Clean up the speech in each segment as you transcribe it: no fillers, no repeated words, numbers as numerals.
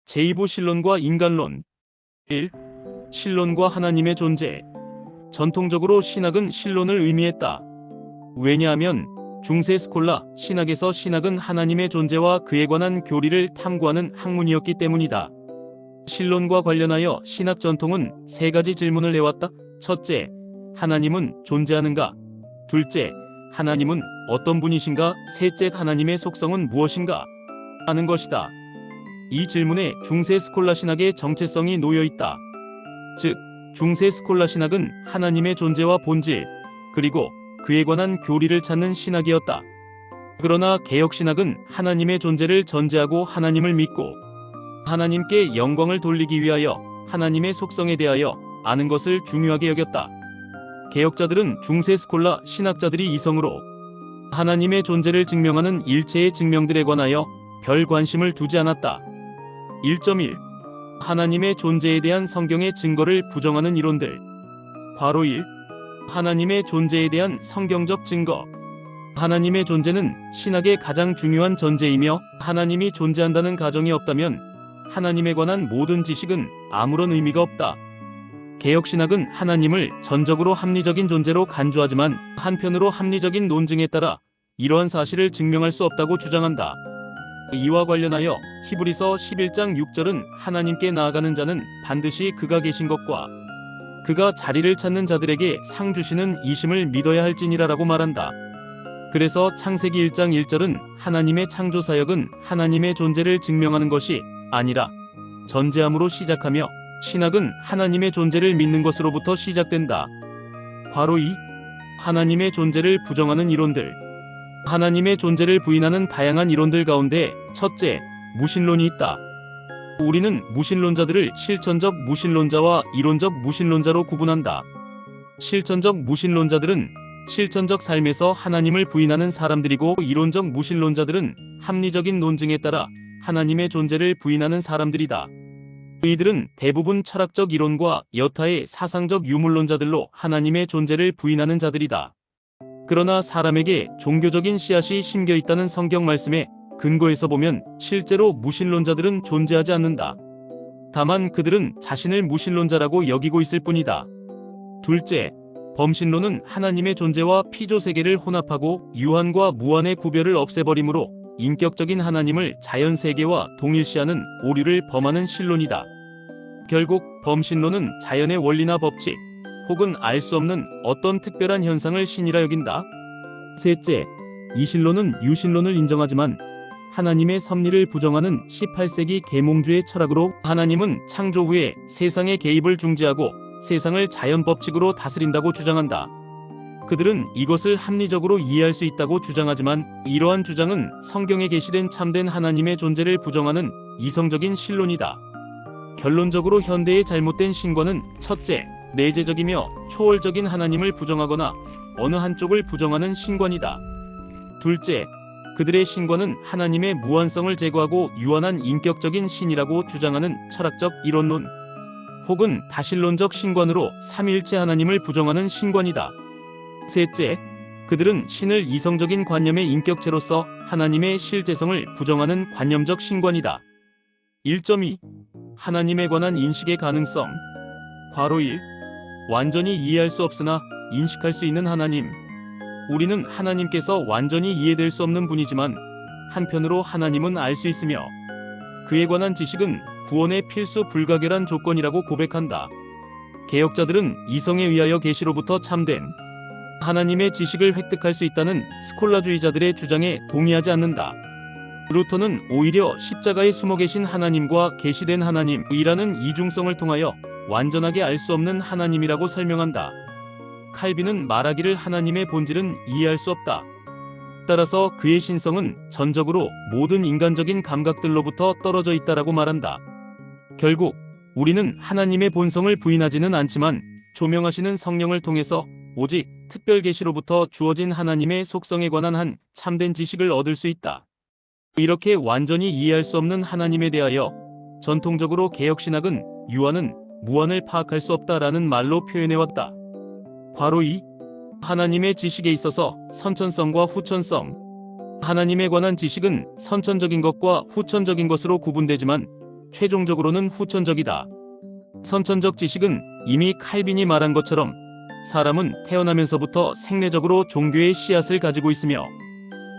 제2부 신론과 인간론. 1. 신론과 하나님의 존재. 전통적으로 신학은 신론을 의미했다. 왜냐하면 중세 스콜라 신학에서 신학은 하나님의 존재와 그에 관한 교리를 탐구하는 학문이었기 때문이다. 신론과 관련하여 신학 전통은 세 가지 질문을 해왔다. 첫째, 하나님은 존재하는가? 둘째, 하나님은 어떤 분이신가? 셋째, 하나님의 속성은 무엇인가? 하는 것이다. 이 질문에 중세 스콜라 신학의 정체성이 놓여 있다. 즉, 중세 스콜라 신학은 하나님의 존재와 본질, 그리고 그에 관한 교리를 찾는 신학이었다. 그러나 개혁 신학은 하나님의 존재를 전제하고 하나님을 믿고 하나님께 영광을 돌리기 위하여 하나님의 속성에 대하여 아는 것을 중요하게 여겼다. 개혁자들은 중세 스콜라 신학자들이 이성으로 하나님의 존재를 증명하는 일체의 증명들에 관하여 별 관심을 두지 않았다. 1.1. 하나님의 존재에 대한 성경의 증거를 부정하는 이론들. 괄호 1. 하나님의 존재에 대한 성경적 증거. 하나님의 존재는 신학의 가장 중요한 전제이며 하나님이 존재한다는 가정이 없다면 하나님에 관한 모든 지식은 아무런 의미가 없다. 개혁신학은 하나님을 전적으로 합리적인 존재로 간주하지만 한편으로 합리적인 논증에 따라 이러한 사실을 증명할 수 없다고 주장한다. 이와 관련하여 히브리서 11장 6절은 하나님께 나아가는 자는 반드시 그가 계신 것과 그가 자리를 찾는 자들에게 상 주시는 이심을 믿어야 할지니라라고 말한다. 그래서 창세기 1장 1절은 하나님의 창조 사역은 하나님의 존재를 증명하는 것이 아니라 전제함으로 시작하며 신학은 하나님의 존재를 믿는 것으로부터 시작된다. 괄호 2. 하나님의 존재를 부정하는 이론들. 하나님의 존재를 부인하는 다양한 이론들 가운데 첫째, 무신론이 있다. 우리는 무신론자들을 실천적 무신론자와 이론적 무신론자로 구분한다. 실천적 무신론자들은 실천적 삶에서 하나님을 부인하는 사람들이고 이론적 무신론자들은 합리적인 논증에 따라 하나님의 존재를 부인하는 사람들이다. 이들은 대부분 철학적 이론과 여타의 사상적 유물론자들로 하나님의 존재를 부인하는 자들이다. 그러나 사람에게 종교적인 씨앗이 심겨 있다는 성경 말씀에 근거해서 보면 실제로 무신론자들은 존재하지 않는다. 다만 그들은 자신을 무신론자라고 여기고 있을 뿐이다. 둘째, 범신론은 하나님의 존재와 피조세계를 혼합하고 유한과 무한의 구별을 없애버리므로 인격적인 하나님을 자연세계와 동일시하는 오류를 범하는 신론이다. 결국 범신론은 자연의 원리나 법칙 혹은 알 수 없는 어떤 특별한 현상을 신이라 여긴다. 셋째, 이신론은 유신론을 인정하지만 하나님의 섭리를 부정하는 18세기 계몽주의 철학으로 하나님은 창조 후에 세상의 개입을 중지하고 세상을 자연 법칙으로 다스린다고 주장한다. 그들은 이것을 합리적으로 이해할 수 있다고 주장하지만 이러한 주장은 성경에 계시된 참된 하나님의 존재를 부정하는 이성적인 신론이다. 결론적으로 현대의 잘못된 신과는 첫째, 내재적이며 초월적인 하나님을 부정하거나 어느 한쪽을 부정하는 신관이다. 둘째, 그들의 신관은 하나님의 무한성을 제거하고 유한한 인격적인 신이라고 주장하는 철학적 이론론 혹은 다신론적 신관으로 삼위일체 하나님을 부정하는 신관이다. 셋째, 그들은 신을 이성적인 관념의 인격체로서 하나님의 실제성을 부정하는 관념적 신관이다. 1.2. 하나님에 관한 인식의 가능성. 괄호 1. 완전히 이해할 수 없으나 인식할 수 있는 하나님. 우리는 하나님께서 완전히 이해될 수 없는 분이지만 한편으로 하나님은 알 수 있으며 그에 관한 지식은 구원의 필수 불가결한 조건이라고 고백한다. 개혁자들은 이성에 의하여 계시로부터 참된 하나님의 지식을 획득할 수 있다는 스콜라주의자들의 주장에 동의하지 않는다. 루터는 오히려 십자가에 숨어 계신 하나님과 계시된 하나님이라는 이중성을 통하여 완전하게 알 수 없는 하나님이라고 설명한다. 칼빈은 말하기를 하나님의 본질은 이해할 수 없다. 따라서 그의 신성은 전적으로 모든 인간적인 감각들로부터 떨어져 있다라고 말한다. 결국 우리는 하나님의 본성을 부인하지는 않지만 조명하시는 성령을 통해서 오직 특별 계시로부터 주어진 하나님의 속성에 관한 한 참된 지식을 얻을 수 있다. 이렇게 완전히 이해할 수 없는 하나님에 대하여 전통적으로 개혁신학은 유한은 무한을 파악할 수 없다라는 말로 표현해왔다. 괄호 2. 하나님의 지식에 있어서 선천성과 후천성. 하나님에 관한 지식은 선천적인 것과 후천적인 것으로 구분되지만 최종적으로는 후천적이다. 선천적 지식은 이미 칼빈이 말한 것처럼 사람은 태어나면서부터 생내적으로 종교의 씨앗을 가지고 있으며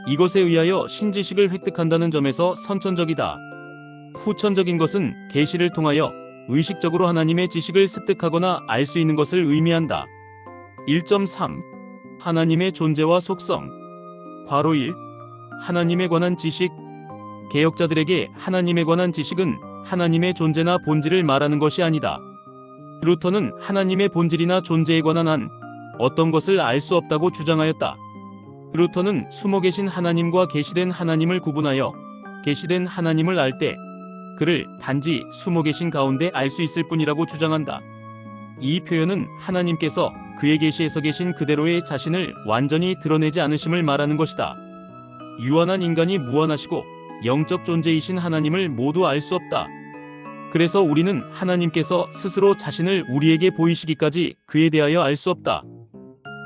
이것에 의하여 신지식을 획득한다는 점에서 선천적이다. 후천적인 것은 계시를 통하여 의식적으로 하나님의 지식을 습득하거나 알 수 있는 것을 의미한다. 1.3. 하나님의 존재와 속성. 괄호 1. 하나님에 관한 지식. 개혁자들에게 하나님에 관한 지식은 하나님의 존재나 본질을 말하는 것이 아니다. 루터는 하나님의 본질이나 존재에 관한 한 어떤 것을 알 수 없다고 주장하였다. 루터는 숨어 계신 하나님과 계시된 하나님을 구분하여 계시된 하나님을 알 때 그를 단지 숨어 계신 가운데 알 수 있을 뿐이라고 주장한다. 이 표현은 하나님께서 그의 계시에서 계신 그대로의 자신을 완전히 드러내지 않으심을 말하는 것이다. 유한한 인간이 무한하시고 영적 존재이신 하나님을 모두 알 수 없다. 그래서 우리는 하나님께서 스스로 자신을 우리에게 보이시기까지 그에 대하여 알 수 없다.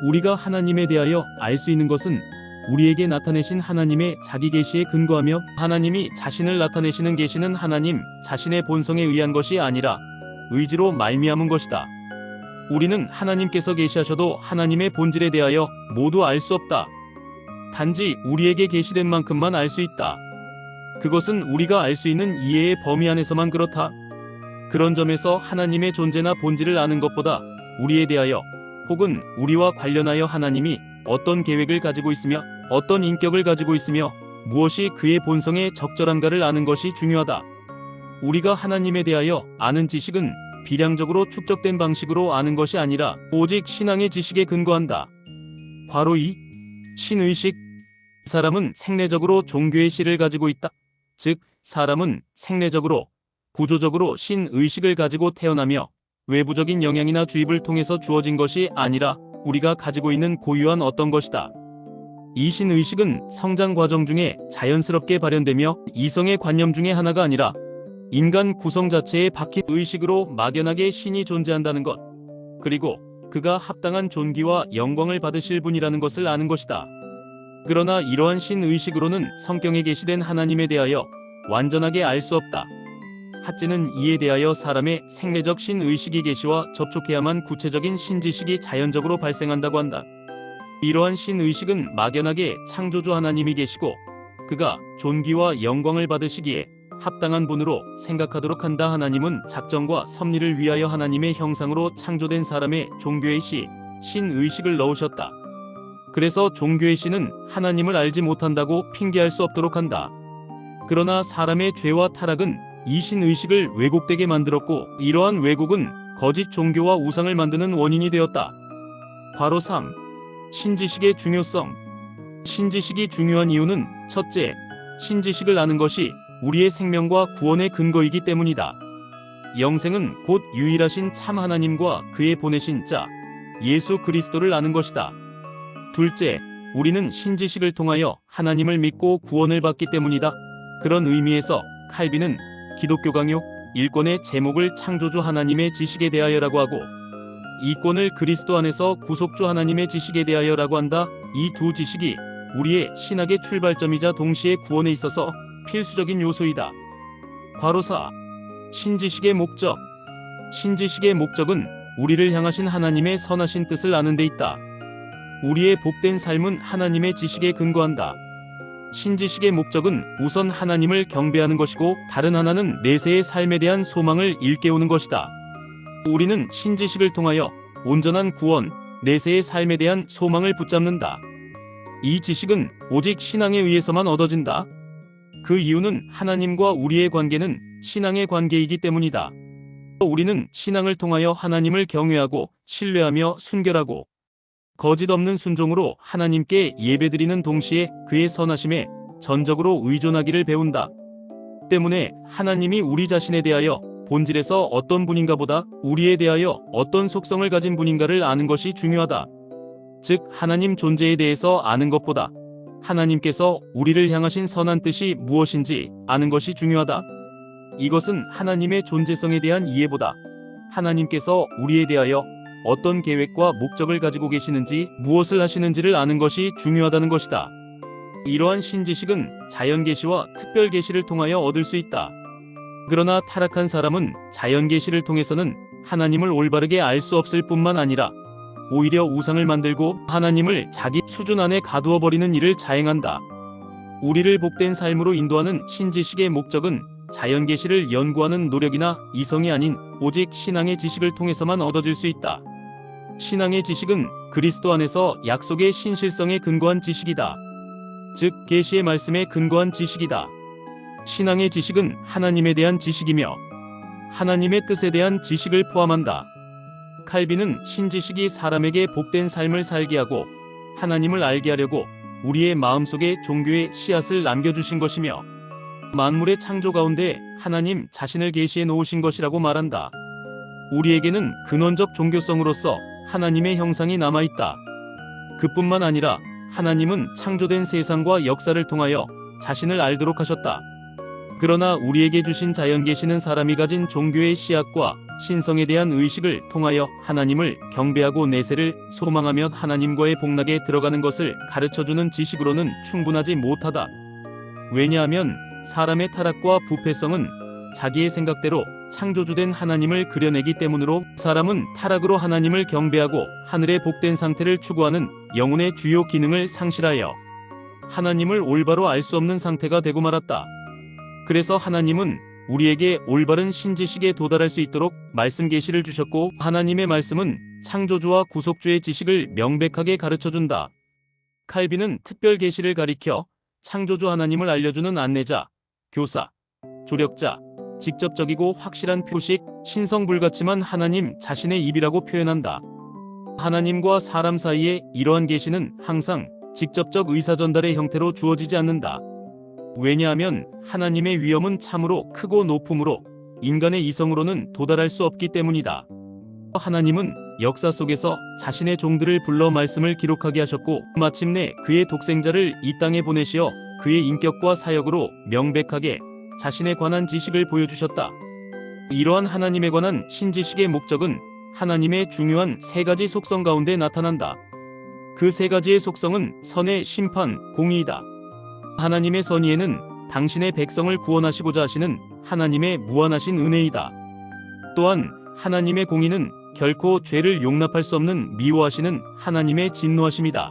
우리가 하나님에 대하여 알 수 있는 것은 우리에게 나타내신 하나님의 자기 계시에 근거하며 하나님이 자신을 나타내시는 계시는 하나님 자신의 본성에 의한 것이 아니라 의지로 말미암은 것이다. 우리는 하나님께서 계시하셔도 하나님의 본질에 대하여 모두 알 수 없다. 단지 우리에게 계시된 만큼만 알 수 있다. 그것은 우리가 알 수 있는 이해의 범위 안에서만 그렇다. 그런 점에서 하나님의 존재나 본질을 아는 것보다 우리에 대하여 혹은 우리와 관련하여 하나님이 어떤 계획을 가지고 있으며 어떤 인격을 가지고 있으며 무엇이 그의 본성에 적절한가를 아는 것이 중요하다. 우리가 하나님에 대하여 아는 지식은 비량적으로 축적된 방식으로 아는 것이 아니라 오직 신앙의 지식에 근거한다. 괄호 2. 신의식. 사람은 생내적으로 종교의 씨를 가지고 있다. 즉, 사람은 생내적으로, 구조적으로 신의식을 가지고 태어나며 외부적인 영향이나 주입을 통해서 주어진 것이 아니라 우리가 가지고 있는 고유한 어떤 것이다. 이 신의식은 성장 과정 중에 자연스럽게 발현되며 이성의 관념 중에 하나가 아니라 인간 구성 자체에 박힌 의식으로 막연하게 신이 존재한다는 것, 그리고 그가 합당한 존귀와 영광을 받으실 분이라는 것을 아는 것이다. 그러나 이러한 신의식으로는 성경에 계시된 하나님에 대하여 완전하게 알 수 없다. 핫지는 이에 대하여 사람의 생내적 신의식이 계시와 접촉해야만 구체적인 신지식이 자연적으로 발생한다고 한다. 이러한 신의식은 막연하게 창조주 하나님이 계시고 그가 존귀와 영광을 받으시기에 합당한 분으로 생각하도록 한다. 하나님은 작정과 섭리를 위하여 하나님의 형상으로 창조된 사람의 종교의 씨, 신의식을 넣으셨다. 그래서 종교의 씨는 하나님을 알지 못한다고 핑계할 수 없도록 한다. 그러나 사람의 죄와 타락은 이 신의식을 왜곡되게 만들었고 이러한 왜곡은 거짓 종교와 우상을 만드는 원인이 되었다. 괄호 3. 신지식의 중요성. 신지식이 중요한 이유는 첫째, 신지식을 아는 것이 우리의 생명과 구원의 근거이기 때문이다. 영생은 곧 유일하신 참 하나님과 그의 보내신 자, 예수 그리스도를 아는 것이다. 둘째, 우리는 신지식을 통하여 하나님을 믿고 구원을 받기 때문이다. 그런 의미에서 칼빈은 기독교 강요 1권의 제목을 창조주 하나님의 지식에 대하여라고 하고 2권을 그리스도 안에서 구속주 하나님의 지식에 대하여라고 한다. 이 두 지식이 우리의 신학의 출발점이자 동시에 구원에 있어서 필수적인 요소이다. 괄호 4. 신지식의 목적. 신지식의 목적은 우리를 향하신 하나님의 선하신 뜻을 아는 데 있다. 우리의 복된 삶은 하나님의 지식에 근거한다. 신지식의 목적은 우선 하나님을 경배하는 것이고 다른 하나는 내세의 삶에 대한 소망을 일깨우는 것이다. 우리는 신지식을 통하여 온전한 구원, 내세의 삶에 대한 소망을 붙잡는다. 이 지식은 오직 신앙에 의해서만 얻어진다. 그 이유는 하나님과 우리의 관계는 신앙의 관계이기 때문이다. 우리는 신앙을 통하여 하나님을 경외하고 신뢰하며 순결하고 거짓 없는 순종으로 하나님께 예배드리는 동시에 그의 선하심에 전적으로 의존하기를 배운다. 때문에 하나님이 우리 자신에 대하여 본질에서 어떤 분인가 보다 우리에 대하여 어떤 속성을 가진 분인가를 아는 것이 중요하다. 즉 하나님 존재에 대해서 아는 것보다 하나님께서 우리를 향하신 선한 뜻이 무엇인지 아는 것이 중요하다. 이것은 하나님의 존재성에 대한 이해보다 하나님께서 우리에 대하여 어떤 계획과 목적을 가지고 계시는지 무엇을 하시는지를 아는 것이 중요하다는 것이다. 이러한 신지식은 자연계시와 특별계시를 통하여 얻을 수 있다. 그러나 타락한 사람은 자연 계시를 통해서는 하나님을 올바르게 알 수 없을 뿐만 아니라 오히려 우상을 만들고 하나님을 자기 수준 안에 가두어 버리는 일을 자행한다. 우리를 복된 삶으로 인도하는 신지식의 목적은 자연 계시를 연구하는 노력이나 이성이 아닌 오직 신앙의 지식을 통해서만 얻어질 수 있다. 신앙의 지식은 그리스도 안에서 약속의 신실성에 근거한 지식이다. 즉 계시의 말씀에 근거한 지식이다. 신앙의 지식은 하나님에 대한 지식이며 하나님의 뜻에 대한 지식을 포함한다. 칼빈은 신지식이 사람에게 복된 삶을 살게 하고 하나님을 알게 하려고 우리의 마음속에 종교의 씨앗을 남겨주신 것이며 만물의 창조 가운데 하나님 자신을 계시해 놓으신 것이라고 말한다. 우리에게는 근원적 종교성으로서 하나님의 형상이 남아있다. 그뿐만 아니라 하나님은 창조된 세상과 역사를 통하여 자신을 알도록 하셨다. 그러나 우리에게 주신 자연 계시는 사람이 가진 종교의 씨앗과 신성에 대한 의식을 통하여 하나님을 경배하고 내세를 소망하며 하나님과의 복락에 들어가는 것을 가르쳐주는 지식으로는 충분하지 못하다. 왜냐하면 사람의 타락과 부패성은 자기의 생각대로 창조주된 하나님을 그려내기 때문으로 사람은 타락으로 하나님을 경배하고 하늘의 복된 상태를 추구하는 영혼의 주요 기능을 상실하여 하나님을 올바로 알 수 없는 상태가 되고 말았다. 그래서 하나님은 우리에게 올바른 신지식에 도달할 수 있도록 말씀 계시를 주셨고 하나님의 말씀은 창조주와 구속주의 지식을 명백하게 가르쳐준다. 칼빈은 특별 계시를 가리켜 창조주 하나님을 알려주는 안내자, 교사, 조력자, 직접적이고 확실한 표식, 신성불같지만 하나님 자신의 입이라고 표현한다. 하나님과 사람 사이에 이러한 계시는 항상 직접적 의사전달의 형태로 주어지지 않는다. 왜냐하면 하나님의 위엄은 참으로 크고 높으므로 인간의 이성으로는 도달할 수 없기 때문이다. 하나님은 역사 속에서 자신의 종들을 불러 말씀을 기록하게 하셨고 마침내 그의 독생자를 이 땅에 보내시어 그의 인격과 사역으로 명백하게 자신에 관한 지식을 보여주셨다. 이러한 하나님에 관한 신지식의 목적은 하나님의 중요한 세 가지 속성 가운데 나타난다. 그 세 가지의 속성은 선의 심판, 공의이다. 하나님의 선의에는 당신의 백성을 구원하시고자 하시는 하나님의 무한하신 은혜이다. 또한 하나님의 공의는 결코 죄를 용납할 수 없는 미워하시는 하나님의 진노하심이다.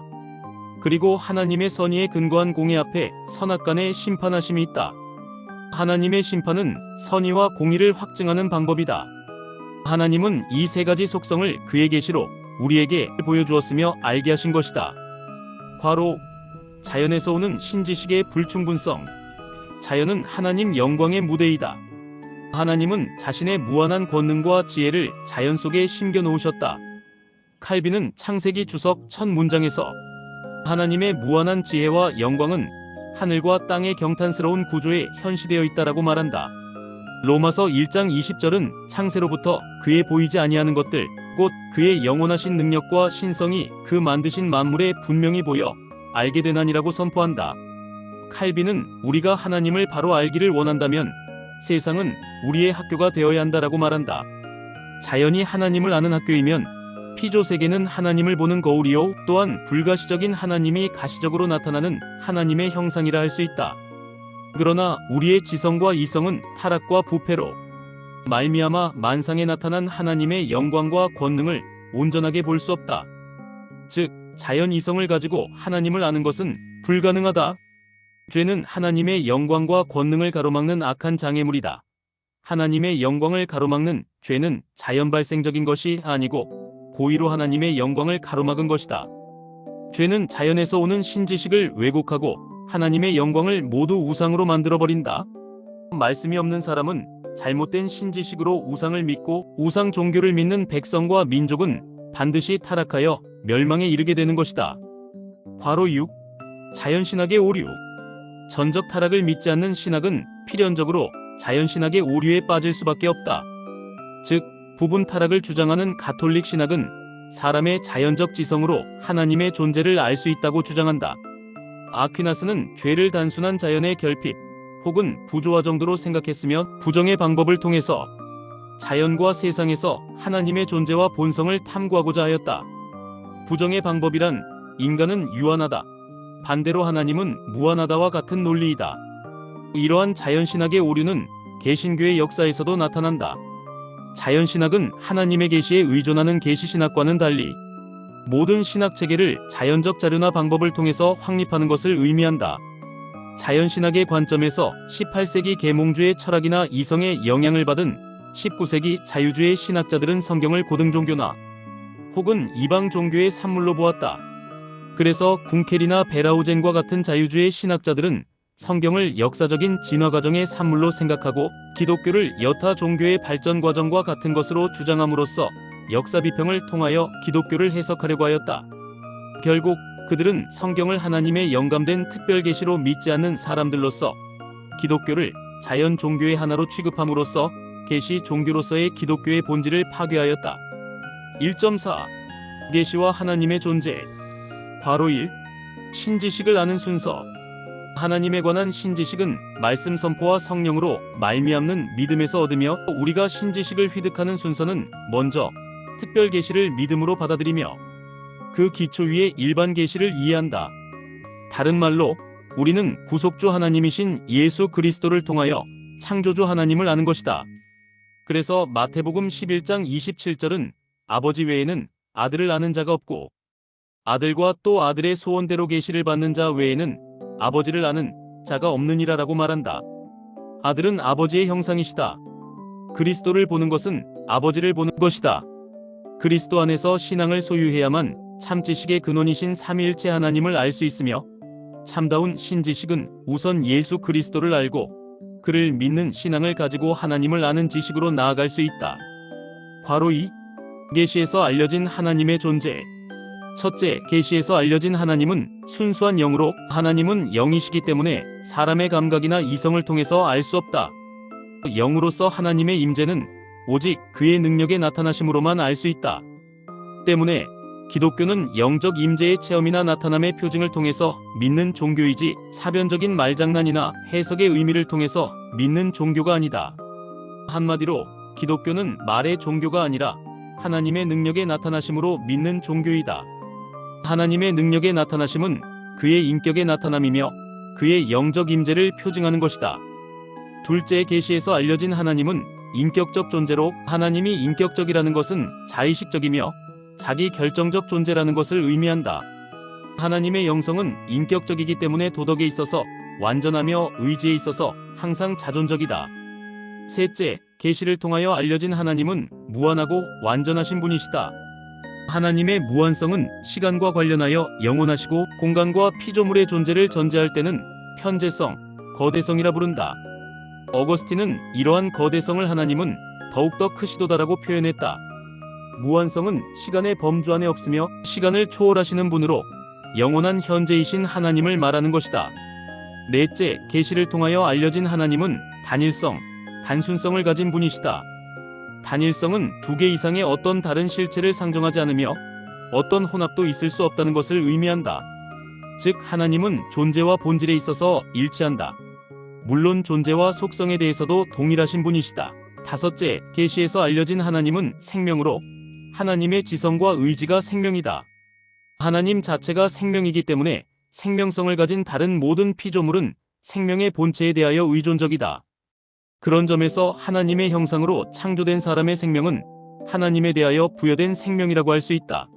그리고 하나님의 선의에 근거한 공의 앞에 선악간의 심판하심이 있다. 하나님의 심판은 선의와 공의를 확증하는 방법이다. 하나님은 이 세 가지 속성을 그의 계시로 우리에게 보여주었으며 알게 하신 것이다. 과로 자연에서 오는 신지식의 불충분성. 자연은 하나님 영광의 무대이다. 하나님은 자신의 무한한 권능과 지혜를 자연 속에 심겨 놓으셨다. 칼빈은 창세기 주석 첫 문장에서 하나님의 무한한 지혜와 영광은 하늘과 땅의 경탄스러운 구조에 현시되어 있다라고 말한다. 로마서 1장 20절은 창세로부터 그의 보이지 아니하는 것들, 곧 그의 영원하신 능력과 신성이 그 만드신 만물에 분명히 보여 알게 되나니라고 선포한다. 칼빈은 우리가 하나님을 바로 알기를 원한다면 세상은 우리의 학교가 되어야 한다라고 말한다. 자연이 하나님을 아는 학교이면 피조 세계는 하나님을 보는 거울이요 또한 불가시적인 하나님이 가시적으로 나타나는 하나님의 형상이라 할 수 있다. 그러나 우리의 지성과 이성은 타락과 부패로 말미암아 만상에 나타난 하나님의 영광과 권능을 온전하게 볼 수 없다. 즉 자연 이성을 가지고 하나님을 아는 것은 불가능하다. 죄는 하나님의 영광과 권능을 가로막는 악한 장애물이다. 하나님의 영광을 가로막는 죄는 자연 발생적인 것이 아니고 고의로 하나님의 영광을 가로막은 것이다. 죄는 자연에서 오는 신지식을 왜곡하고 하나님의 영광을 모두 우상으로 만들어버린다. 말씀이 없는 사람은 잘못된 신지식으로 우상을 믿고 우상 종교를 믿는 백성과 민족은 반드시 타락하여 멸망에 이르게 되는 것이다. 괄호 6. 자연신학의 오류. 전적 타락을 믿지 않는 신학은 필연적으로 자연신학의 오류에 빠질 수밖에 없다. 즉 부분 타락을 주장하는 가톨릭 신학은 사람의 자연적 지성으로 하나님의 존재를 알 수 있다고 주장한다. 아퀴나스는 죄를 단순한 자연의 결핍 혹은 부조화 정도로 생각했으며 부정의 방법을 통해서 자연과 세상에서 하나님의 존재와 본성을 탐구하고자 하였다. 부정의 방법이란 인간은 유한하다, 반대로 하나님은 무한하다와 같은 논리이다. 이러한 자연신학의 오류는 개신교의 역사에서도 나타난다. 자연신학은 하나님의 계시에 의존하는 계시신학과는 달리 모든 신학 체계를 자연적 자료나 방법을 통해서 확립하는 것을 의미한다. 자연신학의 관점에서 18세기 계몽주의 철학이나 이성의 영향을 받은 19세기 자유주의 신학자들은 성경을 고등종교나 혹은 이방 종교의 산물로 보았다. 그래서 궁켈이나 베라우젠과 같은 자유주의 신학자들은 성경을 역사적인 진화 과정의 산물로 생각하고 기독교를 여타 종교의 발전 과정과 같은 것으로 주장함으로써 역사 비평을 통하여 기독교를 해석하려고 하였다. 결국 그들은 성경을 하나님의 영감된 특별 계시로 믿지 않는 사람들로서 기독교를 자연 종교의 하나로 취급함으로써 계시 종교로서의 기독교의 본질을 파괴하였다. 1.4. 계시와 하나님의 존재. 괄호 1. 신지식을 아는 순서. 하나님에 관한 신지식은 말씀 선포와 성령으로 말미암는 믿음에서 얻으며, 우리가 신지식을 획득하는 순서는 먼저 특별 계시를 믿음으로 받아들이며 그 기초 위에 일반 계시를 이해한다. 다른 말로 우리는 구속주 하나님이신 예수 그리스도를 통하여 창조주 하나님을 아는 것이다. 그래서 마태복음 11장 27절은 아버지 외에는 아들을 아는 자가 없고, 아들과 또 아들의 소원대로 계시를 받는 자 외에는 아버지를 아는 자가 없느니라라고 말한다. 아들은 아버지의 형상이시다. 그리스도를 보는 것은 아버지를 보는 것이다. 그리스도 안에서 신앙을 소유해야만 참지식의 근원이신 삼위일체 하나님을 알 수 있으며, 참다운 신지식은 우선 예수 그리스도를 알고 그를 믿는 신앙을 가지고 하나님을 아는 지식으로 나아갈 수 있다. 괄호 2. 계시에서 알려진 하나님의 존재. 첫째, 계시에서 알려진 하나님은 순수한 영으로, 하나님은 영이시기 때문에 사람의 감각이나 이성을 통해서 알 수 없다. 영으로서 하나님의 임재는 오직 그의 능력의 나타나심으로만 알 수 있다. 때문에 기독교는 영적 임재의 체험이나 나타남의 표징을 통해서 믿는 종교이지 사변적인 말장난이나 해석의 의미를 통해서 믿는 종교가 아니다. 한마디로 기독교는 말의 종교가 아니라 하나님의 능력의 나타나심으로 믿는 종교이다. 하나님의 능력의 나타나심은 그의 인격의 나타남이며 그의 영적 임재를 표징하는 것이다. 둘째, 계시에서 알려진 하나님은 인격적 존재로, 하나님이 인격적이라는 것은 자의식적이며 자기 결정적 존재라는 것을 의미한다. 하나님의 영성은 인격적이기 때문에 도덕에 있어서 완전하며 의지에 있어서 항상 자존적이다. 셋째, 계시를 통하여 알려진 하나님은 무한하고 완전하신 분이시다. 하나님의 무한성은 시간과 관련하여 영원하시고 공간과 피조물의 존재를 전제할 때는 편재성, 거대성이라 부른다. 어거스틴은 이러한 거대성을 하나님은 더욱더 크시도다라고 표현했다. 무한성은 시간의 범주 안에 없으며 시간을 초월하시는 분으로 영원한 현재이신 하나님을 말하는 것이다. 넷째, 계시를 통하여 알려진 하나님은 단일성, 단순성을 가진 분이시다. 단일성은 두 개 이상의 어떤 다른 실체를 상정하지 않으며 어떤 혼합도 있을 수 없다는 것을 의미한다. 즉, 하나님은 존재와 본질에 있어서 일치한다. 물론 존재와 속성에 대해서도 동일하신 분이시다. 다섯째, 계시에서 알려진 하나님은 생명으로, 하나님의 지성과 의지가 생명이다. 하나님 자체가 생명이기 때문에 생명성을 가진 다른 모든 피조물은 생명의 본체에 대하여 의존적이다. 그런 점에서 하나님의 형상으로 창조된 사람의 생명은 하나님에 대하여 부여된 생명이라고 할 수 있다.